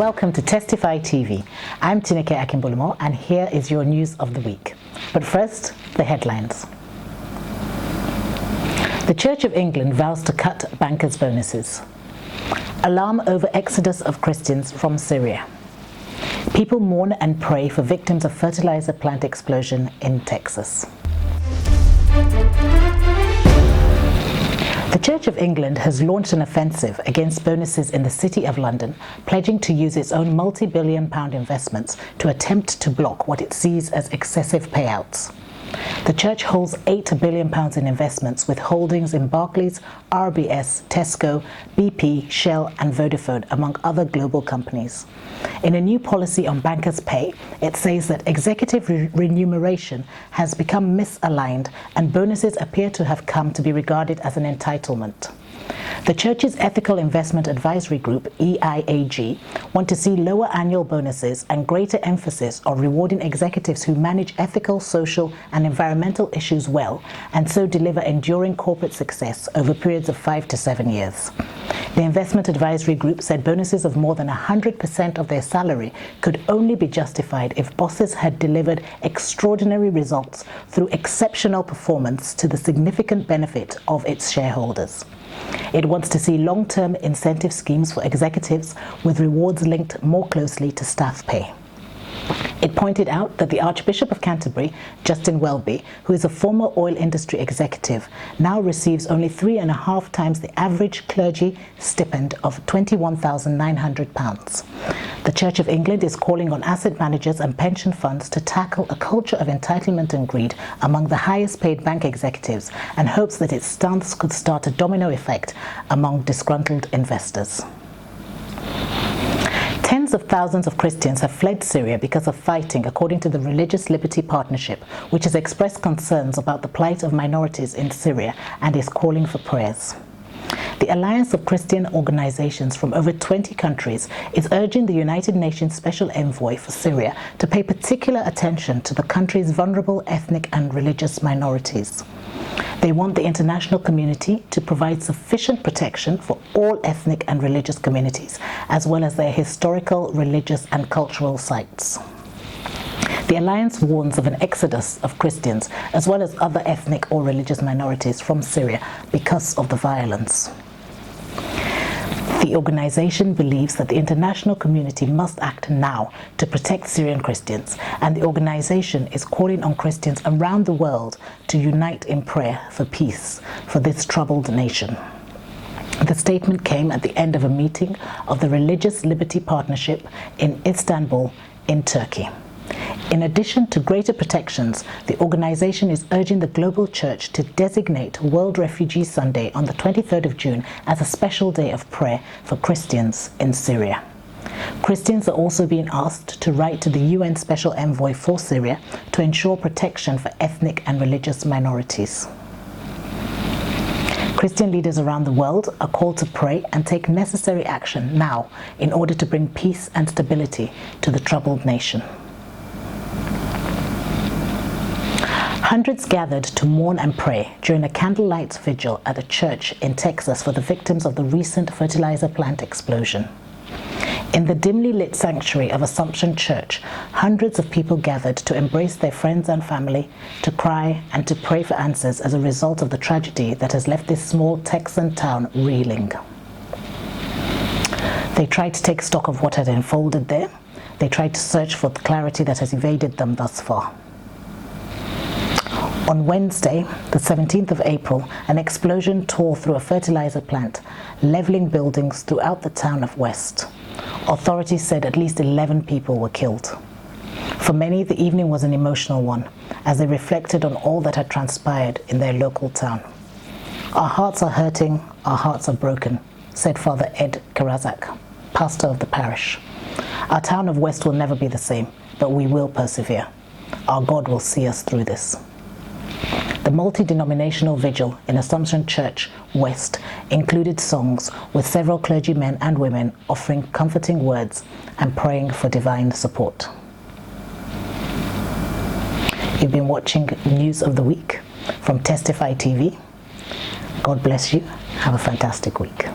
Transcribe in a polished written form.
welcome to Testify TV. I'm Tineke Akimbulumo, and here is your news of the week. But first, the headlines. The Church of England vows to cut bankers' bonuses. Alarm over exodus of Christians from Syria. People mourn and pray for victims of fertilizer plant explosion in Texas. The Church of England has launched an offensive against bonuses in the City of London, pledging to use its own multi-billion-pound investments to attempt to block what it sees as excessive payouts. The Church holds £8 billion in investments with holdings in Barclays, RBS, Tesco, BP, Shell and Vodafone, among other global companies. In a new policy on bankers' pay, it says that executive remuneration has become misaligned and bonuses appear to have come to be regarded as an entitlement. The Church's Ethical Investment Advisory Group, EIAG, want to see lower annual bonuses and greater emphasis on rewarding executives who manage ethical, social and environmental issues well and so deliver enduring corporate success over periods of 5 to 7 years. The Investment Advisory Group said bonuses of more than 100% of their salary could only be justified if bosses had delivered extraordinary results through exceptional performance to the significant benefit of its shareholders. It wants to see long-term incentive schemes for executives with rewards linked more closely to staff pay. It pointed out that the Archbishop of Canterbury, Justin Welby, who is a former oil industry executive, now receives only 3.5 times the average clergy stipend of £21,900. The Church of England is calling on asset managers and pension funds to tackle a culture of entitlement and greed among the highest paid bank executives and hopes that its stance could start a domino effect among disgruntled investors. Tens of thousands of Christians have fled Syria because of fighting, according to the Religious Liberty Partnership, which has expressed concerns about the plight of minorities in Syria and is calling for prayers. The Alliance of Christian Organizations from over 20 countries is urging the United Nations Special Envoy for Syria to pay particular attention to the country's vulnerable ethnic and religious minorities. They want the international community to provide sufficient protection for all ethnic and religious communities, as well as their historical, religious and cultural sites. The Alliance warns of an exodus of Christians, as well as other ethnic or religious minorities from Syria because of the violence. The organization believes that the international community must act now to protect Syrian Christians, and the organization is calling on Christians around the world to unite in prayer for peace for this troubled nation. The statement came at the end of a meeting of the Religious Liberty Partnership in Istanbul, in Turkey. In addition to greater protections, the organization is urging the global church to designate World Refugee Sunday on the 23rd of June as a special day of prayer for Christians in Syria. Christians are also being asked to write to the UN Special Envoy for Syria to ensure protection for ethnic and religious minorities. Christian leaders around the world are called to pray and take necessary action now in order to bring peace and stability to the troubled nation. Hundreds gathered to mourn and pray during a candlelight vigil at a church in Texas for the victims of the recent fertilizer plant explosion. In the dimly lit sanctuary of Assumption Church, hundreds of people gathered to embrace their friends and family, to cry and to pray for answers as a result of the tragedy that has left this small Texan town reeling. They tried to take stock of what had unfolded there. They tried to search for the clarity that has evaded them thus far. On Wednesday, the 17th of April, an explosion tore through a fertilizer plant, leveling buildings throughout the town of West. Authorities said at least 11 people were killed. For many, the evening was an emotional one, as they reflected on all that had transpired in their local town. "Our hearts are hurting, our hearts are broken," said Father Ed Karazak, pastor of the parish. "Our town of West will never be the same, but we will persevere. Our God will see us through this." The multi-denominational vigil in Assumption Church West included songs with several clergymen and women offering comforting words and praying for divine support. You've been watching News of the Week from Testify TV. God bless you. Have a fantastic week.